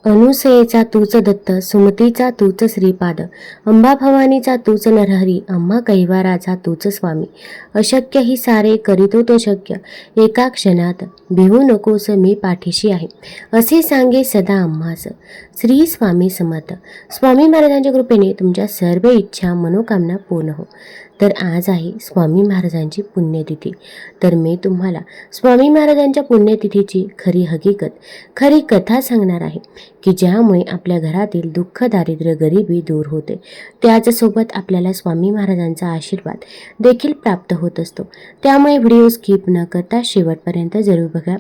अनुसयेचा तूच दत्त, सुमतीचा तूच श्रीपाद, अंबा भवानीचा तूच नरहरी, आम्हा कैवाराचा तूच स्वामी. अशक्य ही सारे करीतो तो शक्य, एका क्षणात भिवू नकोस मी पाठीशी आहे, असे सांगे सदा आम्हास. श्री स्वामी समर्थ. स्वामी महाराजांच्या कृपेने तुमच्या सर्व इच्छा मनोकामना पूर्ण हो. तर आज आहे स्वामी महाराजांची पुण्यतिथी. तर मी तुम्हाला स्वामी महाराजांच्या पुण्यतिथीची खरी हकीकत, खरी कथा सांगणार आहे की ज्यामुळे आपल्या घरातील दुःख, दारिद्र्य, गरिबी दूर होते. त्याचसोबत आपल्याला स्वामी महाराजांचा आशीर्वाद देखील प्राप्त होत असतो. त्यामुळे व्हिडिओ स्किप न करता शेवटपर्यंत जरूर बघा.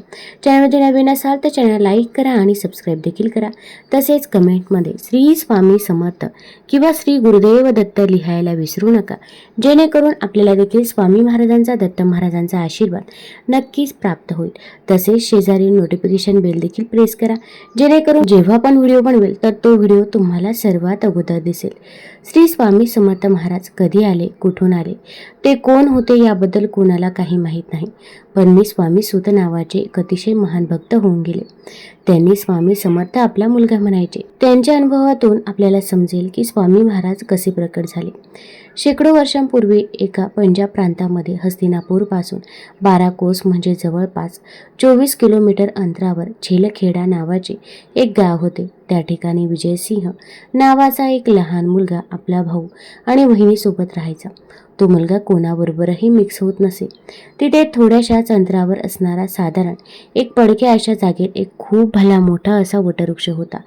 चॅनलमध्ये नवीन असाल तर चॅनल लाईक करा आणि सबस्क्राईब देखील करा. तसेच कमेंटमध्ये श्री स्वामी समर्थ किंवा श्री गुरुदेव दत्त लिहायला विसरू नका, जेणेकरून आपल्याला देखील स्वामी महाराजांचा, दत्त महाराजांचा आशीर्वाद नक्कीच प्राप्त होईल. तसेच शेजारी नोटिफिकेशन बेल देखील प्रेस करा, जेणेकरून जेव्हा पण व्हिडिओ बनवेल तर तो व्हिडिओ तुम्हाला सर्वात अगोदर दिसेल. श्री स्वामी समर्थ महाराज कधी आले, कुठून आले, ते कोण होते याबद्दल कोणाला काही माहीत नाही. पण मी स्वामी सुत नावाचे एक अतिशय महान भक्त होऊन गेले. त्यांनी स्वामी समर्थ आपला मुलगा म्हणायचे. त्यांच्या अनुभवातून आपल्याला समजेल की स्वामी महाराज कसे प्रकट झाले. शेकडो वर्षांपूर्वी एका पंजाब प्रांतामध्ये हस्तिनापूरपासून 12 कोस म्हणजे जवळपास 24 किलोमीटर अंतरावर झेलखेडा नावाचे एक गाव होते. त्या ठिकाणी विजयसिंह नावाचा एक लहान मुलगा आपला भाऊ आणि बहिणीसोबत राहायचा. तो मुलगा कोणाबरोबरही मिक्स होत नसे. तिथे थोड्याशाच अंतरावर असणारा साधारण एक पडक्या अशा जागेत एक खूप भला मोठा असा वटवृक्ष होता.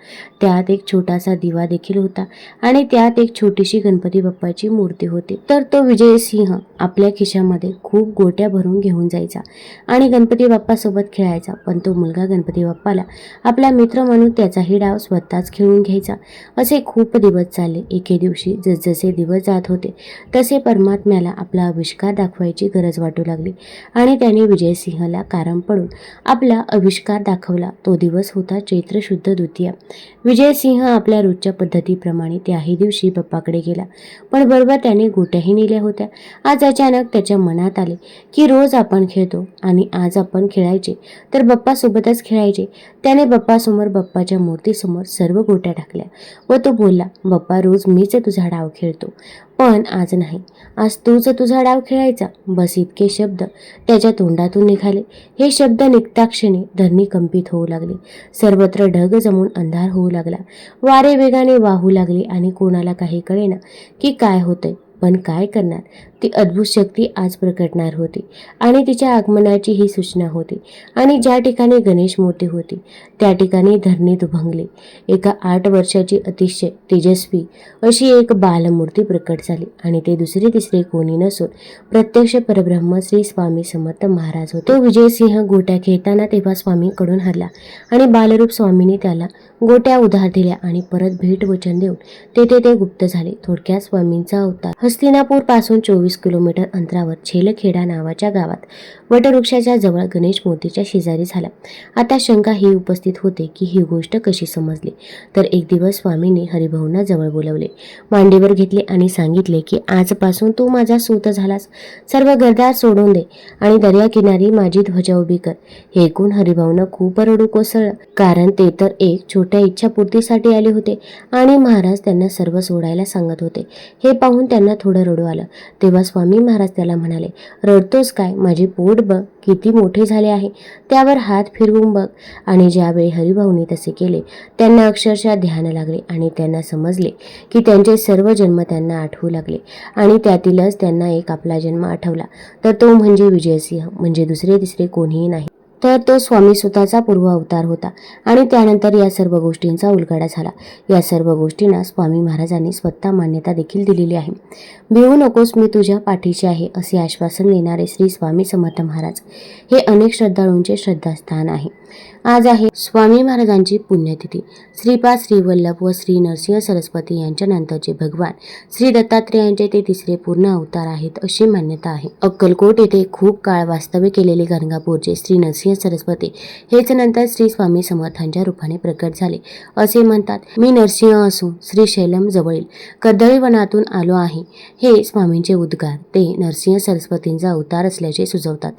त्यात एक छोटासा दिवा देखील होता आणि त्यात एक छोटीशी गणपती बाप्पाची मूर्ती होती. तर तो विजयसिंह आपल्या खिशामध्ये खूप गोट्या भरून घेऊन जायचा आणि गणपती बाप्पासोबत खेळायचा. पण तो मुलगा गणपती बाप्पाला आपला मित्र म्हणून त्याचाही डाव स्वतःच खेळून घ्यायचा. असे खूप दिवस चालले. एके दिवशी जसजसे दिवस जात होते तसे परमात्म्याला आपला आविष्कार दाखवायची गरज वाटू लागली आणि त्याने विजयसिंहला कारण पडून आपला आविष्कार दाखवला. तो दिवस होता चैत्र शुद्ध द्वितीया. विजयसिंह आपल्या रोजच्या पद्धतीप्रमाणे त्याही दिवशी बाप्पाकडे गेला, पण बरोबर त्याने गोट्याही नेल्या होत्या. आज अचानक त्याच्या मनात आले की रोज आपण खेळतो आणि आज आपण खेळायचे तर बाप्पासोबतच खेळायचे. त्याने बाप्पासमोर, बाप्पाच्या मूर्तीसमोर सर्व गोट्या टाकल्या व तो बोलला, बाप्पा रोज मीच तुझा डाव खेळतो, पण आज नाही, आज तूच तुझा डाव खेळायचा. बस इतके शब्द त्याच्या तोंडातून निघाले. हे शब्द निघताक्षणी धरणी कंपित होऊ लागली. सर्वत्र ढग जमून अंधार होऊ लागला. वारे वेगाने वाहू लागले आणि कोणाला काही कळेना की काय होतंय. पण काय करणार, ती अद्भुत शक्ती आज प्रकटणार होती आणि तिच्या आगमनाची ही सूचना होती. आणि ज्या ठिकाणी गणेश मूर्ती होती त्या ठिकाणी धरणी दुभंगली. एका 8 वर्षाची अतिशय तेजस्वी अशी एक बालमूर्ती प्रकट झाली आणि ते दुसरे तिसरे कोणी नसून प्रत्यक्ष परब्रह्म श्री स्वामी समर्थ महाराज होते. तो विजयसिंह गोट्या खेळताना तेव्हा स्वामींकडून हरला आणि बालरूप स्वामींनी त्याला गोट्या उधार दिल्या आणि परत भेट वचन देऊन तेथे ते गुप्त झाले. थोडक्यात स्वामींचा अवतार हस्तिनापूर पासून 24 किलोमीटर अंतरावर झेलखेडा नावाच्या गावात वटवृक्षाच्या जवळ गणेश मूर्तीच्या शेजारी झाला. आता शंका ही उपस्थित होते की ही गोष्ट कशी समजली. तर एक दिवस स्वामींनी हरिभाऊंना जवळ बोलवले, मांडीवर घेतले आणि सांगितले की आजपासून तू माझा सूत झालास. सर्व घरदार सोडून दे आणि दर्याकिनारी माझी ध्वजा उभी कर. हे ऐकून हरिभाऊंना खूप रडू कोसळलं, कारण ते तर एक छोट्या इच्छापूर्तीसाठी आले होते आणि महाराज त्यांना सर्व सोडायला सांगत होते. हे पाहून त्यांना थोडं रडू आलं. तेव्हा स्वामी महाराज त्याला म्हणाले, रडतोस काय, माझे पोट बघ किती मोठे झाले आहे, त्यावर हात फिरवून बघ. आणि ज्यावेळी हरिभाऊंनी तसे केले त्यांना अक्षरशः ध्यान लागले आणि त्यांना समजले की त्यांचे सर्व जन्म त्यांना आठवू लागले आणि त्यातीलच त्यांना एक आपला जन्म आठवला. तर तो म्हणजे विजयसिंह, म्हणजे दुसरे तिसरे कोणीही नाही, तर तो स्वामी सुताचा पूर्व अवतार होता. आणि त्यानंतर या सर्व गोष्टींचा उलगडा झाला. या सर्व गोष्टींना स्वामी महाराजांनी स्वतः मान्यता देखील दिलेली आहे. भिवू नकोस, मी तुझ्या पाठीशी आहे, असे आश्वासन देणारे श्री स्वामी समर्थ महाराज हे अनेक श्रद्धाळूंचे श्रद्धास्थान आहे. आज आहे स्वामी महाराजांची पुण्यतिथी. श्रीपाद, श्रीवल्लभ व श्री नरसिंह सरस्वती यांच्या नंतरचे भगवान श्री दत्तात्रेयांचे ते तिसरे पूर्ण अवतार आहेत अशी मान्यता आहे. अक्कलकोट येथे खूप काळ वास्तव्य केलेले गंगापूरचे श्री नरसिंह सरस्वती हेच नंतर श्री स्वामी समर्थांच्या रूपाने प्रकट झाले असे म्हणतात. मी नरसिंह असून श्रीशैलम जवळील कर्दळीवनातून आलो आहे, हे स्वामींचे उद्गार ते नरसिंह सरस्वतींचा अवतार असल्याचे सुचवतात.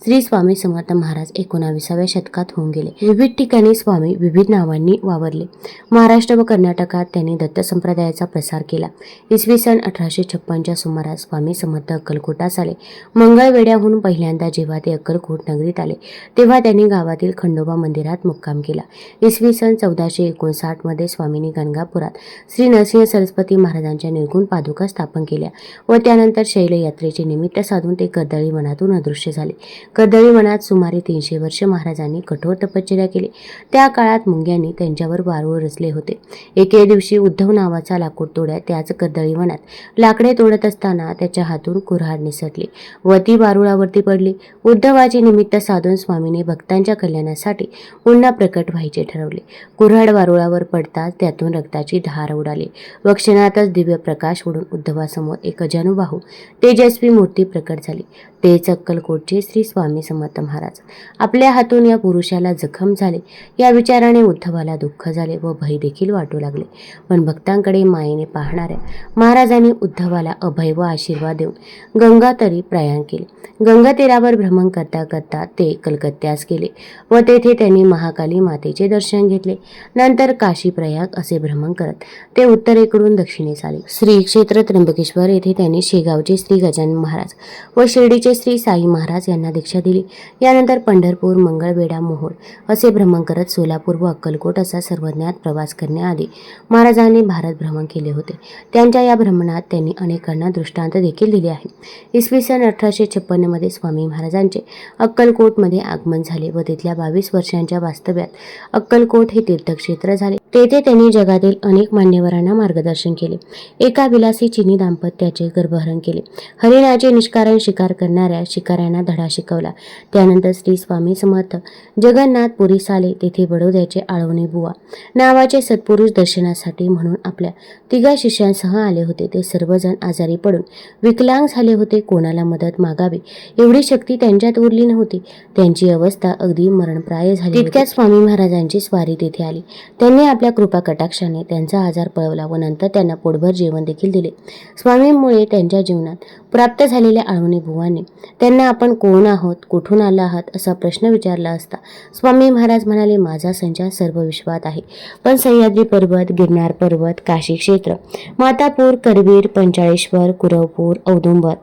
श्री स्वामी समर्थ महाराज 19व्या शतकात होऊन होऊन गेले. विविध ठिकाणी स्वामी विविध नावांनी वावरले. महाराष्ट्र व कर्नाटकात त्यांनी दत्त संप्रदायाचा प्रसार केला. इसवी सन 1856च्या सुमारास स्वामी समर्थ अक्कलकोटास आले. मंगळवेढ्याहून पहिल्यांदा जेव्हा ते अक्कलकोट नगरीत आले तेव्हा त्यांनी गावातील खंडोबा मंदिरात मुक्काम केला. इसवी सन 1459 मध्ये स्वामींनी गणगापुरात श्री नरसिंह सरस्वती महाराजांच्या निर्गुण पादुका स्थापन केल्या व त्यानंतर शैलयात्रेचे निमित्त साधून ते कर्दळी वनातून अदृश्य झाले. कर्दळी वनात सुमारे 300 वर्ष महाराजांनी कठोर तपश्चर्या केली. त्या काळात मुंग्यांनी त्यांच्यावर वारूळ रचले होते. एके दिवशी उद्धव नावाचा लाकूड तोड्या त्याच कर्दळी वनात लाकडे तोडत असताना त्याच्या हातून कुऱ्हाड निसटली व ती वारुळावरती पडली. उद्धवाचे निमित्त साधून स्वामींनी भक्तांच्या कल्याणासाठी पुन्हा प्रकट व्हायचे ठरवले. कुऱ्हाड वारुळावर पडताच त्यातून रक्ताची धार उडाली व क्षणातच दिव्य प्रकाश उडून उद्धवासमोर एक अजानुबाहू तेजस्वी मूर्ती प्रकट झाली. तेच अक्कलकोटचे श्री स्वामी समर्थ महाराज. आपल्या हातून या पुरुषाला जखम झाले या विचाराने उद्धवाला दुःख झाले व भय देखील वाटू लागले. पण भक्तांकडे मायेने पाहणाऱ्या महाराजांनी उद्धवाला अभय व आशीर्वाद देऊन गंगातरी प्रयाण केले. गंगा तीरावर भ्रमण करता करता ते कलकत्त्यास गेले व तेथे त्यांनी महाकाली मातेचे दर्शन घेतले. नंतर काशी प्रयाग असे भ्रमण करत ते उत्तरेकडून दक्षिणेस आले. श्री क्षेत्र त्र्यंबकेश्वर येथे त्यांनी शेगावचे श्री गजानन महाराज व शिर्डीचे श्री साई महाराज यांना दीक्षा दिली. यानंतर पंढरपूर, मंगळवेढा, मोहोळ असे भ्रमण करत सोलापूर व अक्कलकोट असा सर्वज्ञात प्रवास करण्याआधी महाराजांनी भारत भ्रमण केले होते. त्यांच्या या भ्रमणात त्यांनी अनेकांना दृष्टांत देखील दिले आहे. इसवी सन 1856 मध्ये स्वामी महाराजांचे अक्कलकोटमध्ये आगमन झाले व तिथल्या 22 वर्षांच्या वास्तव्यात अक्कलकोट हे तीर्थक्षेत्र झाले. तेथे त्यांनी जगातील अनेक मान्यवरांना मार्गदर्शन केले. एका विलासी चिनी दाम्पत्याचे गर्भहरण केले. हरिणाचे निष्कारण शिकार करणाऱ्या शिकाऱ्यांना धडा शिकवला. त्यानंतर श्री स्वामी समर्थ जगन्नाथपुरीस आले. तेथे बडोद्याचे आळवणे बुवा नावाचे सत्पुरुष दर्शनासाठी म्हणून आपल्या 3 शिष्यांसह आले होते. ते सर्वजण आजारी पडून विकलांग झाले होते. कोणाला मदत मागावी एवढी शक्ती त्यांच्यात उरली नव्हती. त्यांची अवस्था अगदी मरणप्राय झाली. तितक्यात स्वामी महाराजांची स्वारी तेथे आली. त्यांनी आपल्या कृपा कटाक्षाने त्यांचा आजार पळवला व नंतर त्यांना पोटभर जेवण देखील दिले. स्वामींमुळे त्यांच्या जीवनात प्राप्त झालेल्या आळवणी बुवांनी त्यांना आपण कोण आहोत, कुठून आला आहात असा प्रश्न विचारला असता स्वामी महाराज म्हणाले, माझा संचार सर्व विश्वात आहे, पण सह्याद्री पर्वत, गिरनार पर्वत, काशी क्षेत्र, मातापूर, करवीर, पंचाळेश्वर, कुरवपूर, औदुंबर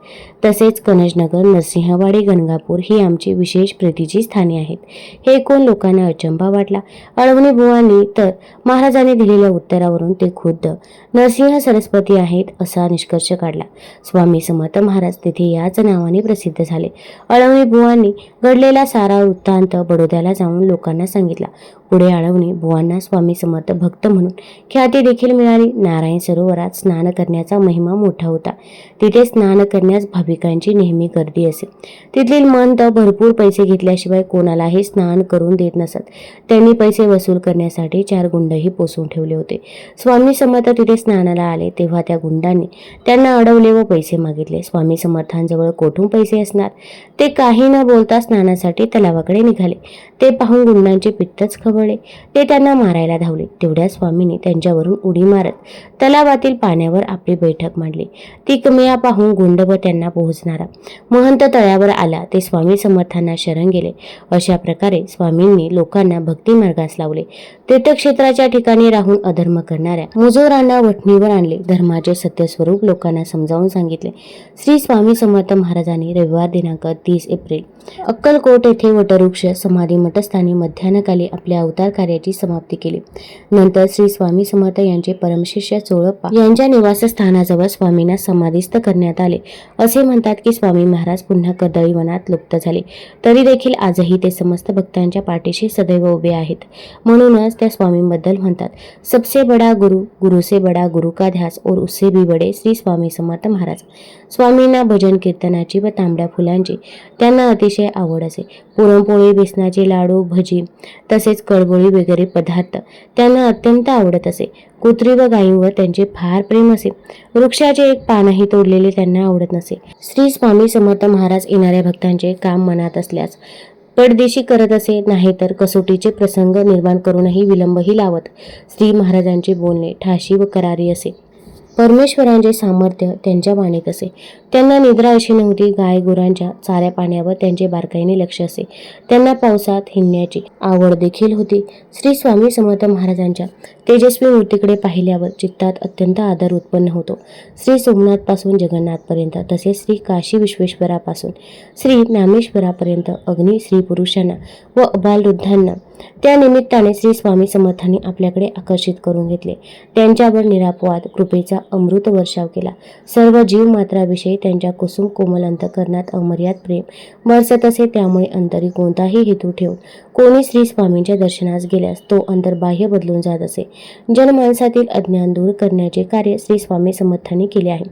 तसेच कनजनगर, नरसिंहवाडी, गणगापूर ही आमची विशेष प्रीतीची स्थाने आहेत. हे ऐकून लोकांना अचंबा वाटला. आळवणी बुवांनी तर महाराजांनी दिलेल्या उत्तरावरून ते खुद्द नरसिंह सरस्वती आहेत असा निष्कर्ष काढला. स्वामी समर्थ महाराज तेथे याच नावाने प्रसिद्ध झाले. आळवणी बुवांनी घडलेला सारा वृत्तांत बडोद्याला जाऊन लोकांना सांगितला. पुढे आळवणी बुवांना स्वामी समर्थ भक्त म्हणून ख्याती देखील मिळाली. नारायण सरोवरात स्नान करण्याचा महिमा मोठा होता. तिथे स्नान करण्यास भाविकांची नेहमी गर्दी असे. तिथले महंत भरपूर पैसे घेतल्याशिवाय कोणालाही स्नान करून देत नसत. त्यांनी पैसे वसूल करण्यासाठी 4 गुंडही पोसून ठेवले होते. स्वामी समर्थ तिथे स्नानाला आले तेव्हा त्या गुंडांनी त्यांना अडवले व पैसे मागितले. स्वामी समर्थांजवळ कोठून पैसे असणार? ते काही न बोलता स्नानासाठी तलावाकडे निघाले. ते पाहून गुंडांचे पित्तच खवळले. ते त्यांना मारायला धावले. तेवढ्या स्वामींनी त्यांच्यावरून उडी मारत तलावातील पाण्यावर आपली बैठक मांडली. ती किमया पाहून गुंड व त्यांना पोहोचणारा महंत तळ्यावर आला. ते स्वामी समर्थांना शरण गेले. अशा प्रकारे स्वामींनी लोकांना भक्ती मार्गास लावले. तीर्थक्षेत्राच्या ठिकाणी राहून अधर्म करणाऱ्या मुजोरांना वठणीवर आणले. धर्माचे सत्य स्वरूप लोकांना समजावून सांगितले. श्री स्वामी समर्थ महाराजांनी रविवार दिनांक 30 एप्रिल अक्कलकोट येथे वटवृक्ष समाधी मठस्थानी मध्यान्हकाली आपल्या अवतार कार्याची समाप्ती केली. नंतर श्री स्वामी समर्थ यांचे परमशिष्य चोळप्पा यांच्या निवासस्थानाजवळ स्वामींना समाधीस्थ करण्यात आले. असे म्हणतात की स्वामी महाराज पुन्हा कर्दळी वनात लुप्त झाले, तरी देखील आजही ते समस्त भक्तांच्या पाठीशी सदैव उभे आहेत. म्हणूनच त्या स्वामींबद्दल म्हणतात, सबसे बडा गुरु, गुरु से बडा गुरु का ध्यास और उससे भी बडे श्री स्वामी समर्थ महाराज. स्वामींना भजन कीर्तनाची व तांबड्या फुलांची त्यांना अतिशय आवड असे. पुरणपोळी, बेसनाचे लाडू, भजी तसेच कळबोळी वगैरे पदार्थ त्यांना अत्यंत आवडत असे. कुत्री व गायींवर त्यांचे फार प्रेम असे. वृक्षाचे एक पानही तोडलेले त्यांना आवडत नसे. श्री स्वामी समर्थ महाराज येणाऱ्या भक्तांचे काम मनात असल्यास पडदेशी करत असे, नाहीतर कसोटीचे प्रसंग निर्माण करूनही विलंबही लावत. श्री महाराजांचे बोलणे ठाशी व करारी असे. परमेश्वरांचे सामर्थ्य त्यांच्या वाणीत असे. त्यांना निद्रा अशी नव्हती. गाय गुरांच्या चाऱ्या पाण्यावर त्यांचे बारकाईने लक्ष असे. त्यांना पावसात हिंडण्याची आवड देखील होती. श्री स्वामी समर्थ महाराजांच्या तेजस्वी मूर्तीकडे पाहिल्यावर चित्तात अत्यंत आदर उत्पन्न होतो. श्री सोमनाथपासून जगन्नाथपर्यंत, तसेच श्री काशी विश्वेश्वरापासून श्री ज्ञानेश्वरापर्यंत अग्नी स्त्री पुरुषांना व अबालवृद्धांना त्या निमित्ताने श्री स्वामी समर्थांनी आपल्याकडे आकर्षित करून घेतले. त्यांच्यावर निरापवाद कृपेचा अमृत वर्षाव केला. सर्व जीव मात्राविषयी त्यांच्या कुसुम कोमल अंतःकरणात अमर्याद प्रेम बरसत असे. त्यामुळे अंतरी कोणताही हेतू ठेवून कोणी श्री स्वामींच्या दर्शनास गेल्यास तो अंतर्बाह्य बदलून जात असे. जनमानसातील अज्ञान दूर करण्याचे कार्य श्री स्वामी समर्थांनी केले आहे.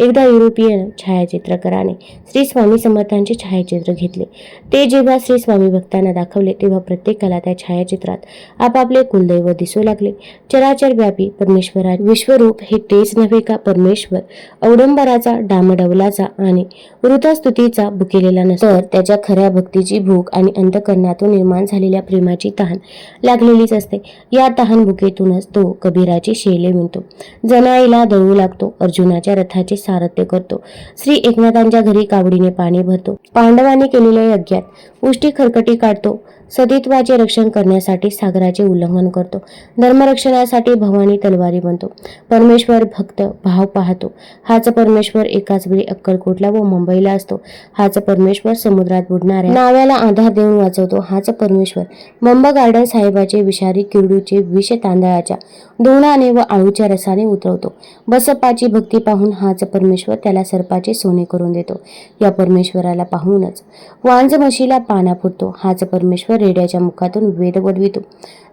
एकदा युरोपियन छायाचित्रकाराने श्री स्वामी समर्थांचे छायाचित्र घेतले. ते जेव्हा श्री स्वामी भक्तांना दाखवले तेव्हा प्रत्येकाला त्या छायाचित्रात आपापले कुलदैव दिसू लागले. चराचर व्यापी परमेश्वरा विश्वरूप हे तेच नव्हे का परमेश्वर अवडंबराचा, डामडौलाचा आणि वृतस्तुतीचा भुकेलेला नसतो, तर त्याच्या खऱ्या भक्तीची भूक आणि अंतःकरणातून निर्माण झालेल्या प्रेमाची तहान लागलेलीच असते. या तहान भुकेतूनच तो कबीराची शेले विणतो, जनाईला दळू लागतो, अर्जुनाच्या रथाचे सारथ्य करतो, श्री एकनाथांच्या घरी कावडीने पाणी भरतो, पांडवांनी केलेल्या यज्ञात उष्टी खरकटी काढतो, सतीत्वाचे रक्षण करण्यासाठी सागराचे उल्लंघन करतो, धर्मरक्षणासाठी भवानी तलवारी बनतो. परमेश्वर भक्त भाव पाहतो. हाच परमेश्वर एकाच वेळी अक्कलकोटला व मुंबईला असतो. हाच परमेश्वर समुद्रात बुडणाऱ्या नाव्याला आधार देऊन वाचवतो. हाच परमेश्वर बंब गार्डन साहेबाचे विषारी किरडूचे विष तांदळाच्या धुणाने व आळूच्या रसाने उतरवतो. बसप्पाची भक्ती पाहून हाच परमेश्वर त्याला सर्पाचे सोने करून देतो. या परमेश्वराला पाहूनच वांज म्हशीला पाना फुटतो. हाच परमेश्वर रेड्याच्या मुखातून वेद वदवितो.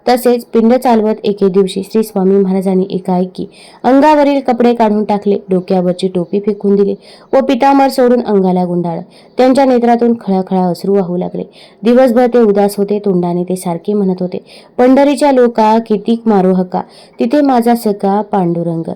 तसेच पिंड चालवत एके दिवशी श्री स्वामी महाराजांनी एकाएकी अंगावरील कपडे काढून टाकले, डोक्यावरची टोपी फेकून दिली व पितांबर सोडून अंगाला गुंडाळलं. त्यांच्या नेत्रातून खळखळा अश्रू वाहू लागले. दिवसभर ते उदास होते. तोंडाने ते सारखे म्हणत होते, पंढरीच्या लोका किती मारू हका, तिथे माझा सखा पांडुरंग.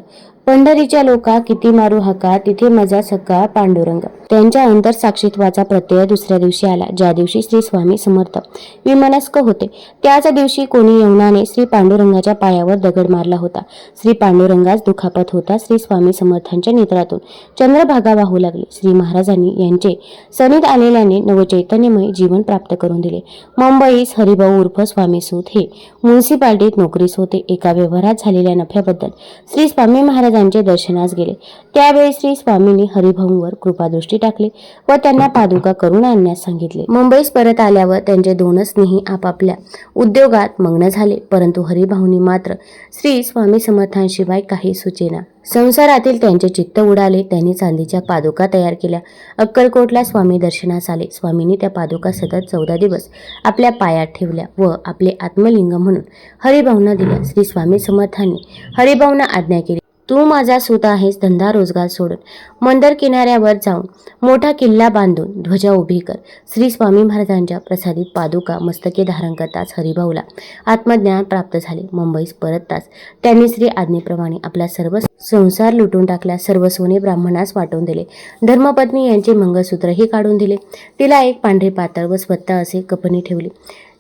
पंढरीच्या लोका किती मारू हका, तिथे माझा सखा पांडुरंग. त्यांच्या अंतरसाक्षीत्वाचा प्रत्यय दुसऱ्या दिवशी आला, ज्या दिवशी श्री स्वामी समर्थ विमनस्क होते. त्याच दिवशी कोणी यवनाने श्री पांडुरंगाच्या पायावर दगड मारला होता. श्री पांडुरंगास दुखापत होता. श्री स्वामी समर्थांच्या नेत्रातून चंद्रभागा वाहू लागली. श्री महाराजांनी यांचे सनिध आलेल्याने नवचैतन्यमय जीवन प्राप्त करून दिले. मुंबईस हरिभाऊ उर्फ स्वामी सूत हे म्युन्सिपाल्टीत नोकरीस होते. एका व्यवहारात झालेल्या नफ्याबद्दल श्री स्वामी महाराजांचे दर्शनास गेले. त्यावेळी श्री स्वामींनी हरिभाऊंवर कृपादृष्टी टाकली व त्यांना पादुका करून आणण्यास सांगितले. मुंबईस परत आल्यावर त्यांचे दोन स्नेही आपापल्या उद्योगात मग्न झाले, परंतु हरिभाऊंनी मात्र श्री स्वामी समर्थांशिवाय काही सुचेना. संसारातील त्यांचे चित्त उडाले. त्यांनी चांदीच्या पादुका तयार केल्या. अक्कलकोटला स्वामी दर्शनास आले. स्वामींनी त्या पादुका सतत 14 दिवस आपल्या पायात ठेवल्या व आपले आत्मलिंग म्हणून हरिभाऊंना दिल्या. श्री स्वामी समर्थांनी हरिभाऊंना आज्ञा केली, तू माझा सूत आहेस. धंदा रोजगार सोडून मंदर किनाऱ्यावर जाऊन मोठा किल्ला बांधून ध्वजा उभी कर. श्री स्वामी महाराजांच्या प्रसादित पादुका मस्तके धारण करताच हरिभाऊला आत्मज्ञान प्राप्त झाले. मुंबईस परतताच त्यांनी श्री आज्ञेप्रमाणे आपला सर्व संसार लुटून टाकला. सर्व सोने ब्राह्मणास वाटून दिले. धर्मपत्नी यांचे मंगळसूत्रही काढून दिले. तिला एक पांढरे पातळ व स्वतः असे कपनी ठेवली.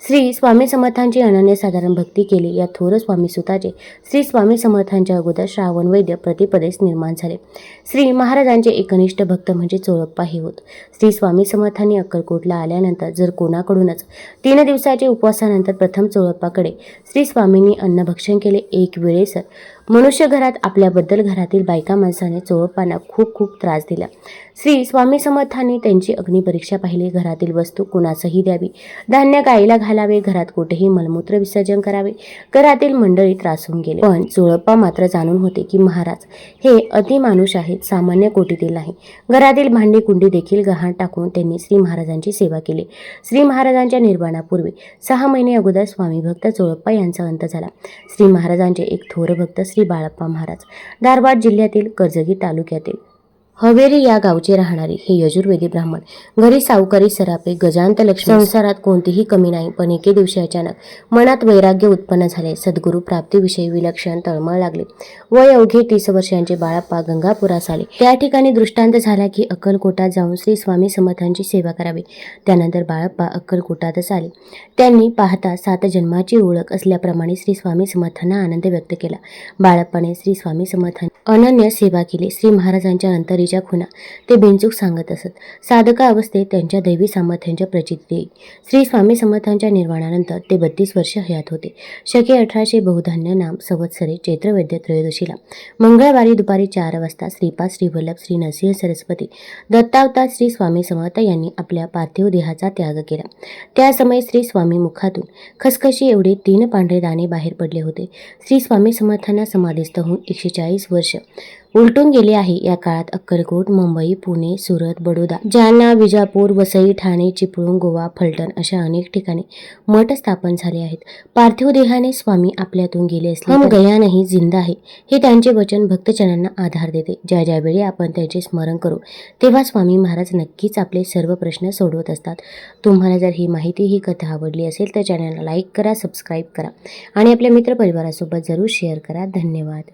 श्री स्वामी समर्थांची अनन्यसाधारण भक्ती केली. या थोर स्वामी सुताचे श्री स्वामी समर्थांच्या अगोदर श्रावण वैद्य प्रतिपदेस निर्माण झाले. श्री महाराजांचे एकनिष्ठ भक्त म्हणजे चोळप्पा हे होत. श्री स्वामी समर्थांनी अक्कलकोटला आल्यानंतर जर कोणाकडूनच 3 दिवसाचे उपवासानंतर प्रथम चोळप्पाकडे श्री स्वामींनी अन्नभक्षण केले. एक वेळेस मनुष्य घरात आपल्याबद्दल घरातील बायका माणसाने चोळप्पांना खूप खूप त्रास दिला. श्री स्वामी समर्थांनी त्यांची अग्निपरीक्षा पाहिली. घरातील वस्तू कुणासही द्यावी, धान्य गाईला घालावे, घरात कुठेही मलमूत्र विसर्जन करावे. घरातील मंडळी त्रासून गेले. पण चोळप्पा मात्र जाणून होते की महाराज हे अतिमानुष आहेत, सामान्य कोटीतील नाही. घरातील भांडी कुंडी देखील गहाण टाकून त्यांनी श्री महाराजांची सेवा केली. श्री महाराजांच्या निर्वाणापूर्वी 6 महिने अगोदर स्वामी भक्त चोळप्पा यांचा अंत झाला. श्री महाराजांचे एक थोर भक्त श्री बाळप्पा महाराज धारवाड जिल्ह्यातील कर्जगी तालुक्यातील हवेरी या गावचे राहणारे हे यजुर्वेदी ब्राह्मण. घरी सावकारी सरापे, गजांत लक्ष्मी, संसारात कोणतीही कमी नाही. पण एके दिवशी अचानक मनात वैराग्य उत्पन्न झाले. सद्गुरू प्राप्तीविषयी विलक्षण तळमळ लागले. वय अवघे 30 वर्षांचे बाळप्पा गंगापुरास आले. त्या ठिकाणी दृष्टांत झाला की अक्कलकोटात जाऊन श्री स्वामी समर्थांची सेवा करावी. त्यानंतर बाळप्पा अक्कलकोटातच आले. त्यांनी पाहता 7 जन्माची ओळख असल्याप्रमाणे श्री स्वामी समर्थांना आनंद व्यक्त केला. बाळप्पाने श्री स्वामी समर्थांची अनन्य सेवा केली. श्री महाराजांच्या अंतरी स्वामीच्या खुणा ते बिनचूक सांगत असत. साधका अवस्थेत त्यांच्या दैवी सामर्थ्यांच्या प्रचिती येई. श्री स्वामी समर्थांच्या निर्वाणानंतर ते 32 वर्ष हयात होते. शके 1800 बहुधान्य नाम संवत्सरे चैत्रवैद्य त्रयोदशीला मंगळवारी दुपारी 4 वाजता श्रीपाद श्रीवल्लभ श्री नरसिंह सरस्वती दत्तावतार श्री स्वामी समर्थ यांनी आपल्या पार्थिव देहाचा त्याग केला. त्या समयी श्री स्वामी मुखातून खसखशी एवढे 3 पांढरे दाणे बाहेर पडले होते. श्री स्वामी समर्थांना समाधीस्थ होऊन 140 वर्ष उलटून गेले आहे. या काळात अक्कलकोट, मुंबई, पुणे, सुरत, बडोदा, जालना, विजापूर, वसई, ठाणे, चिपळूण, गोवा, फलटण अशा अनेक ठिकाणी मठ स्थापन झाले आहेत. पार्थिव देहाने स्वामी आपल्यातून गेले असले हम गया नाही जिंदा आहे हे त्यांचे वचन भक्तजनांना आधार देते. ज्या ज्यावेळी आपण त्यांचे स्मरण करू तेव्हा स्वामी महाराज नक्कीच आपले सर्व प्रश्न सोडवत असतात. तुम्हाला जर ही माहिती, ही कथा आवडली असेल तर चॅनलला लाईक करा, सबस्क्राईब करा आणि आपल्या मित्रपरिवारासोबत जरूर शेअर करा. धन्यवाद.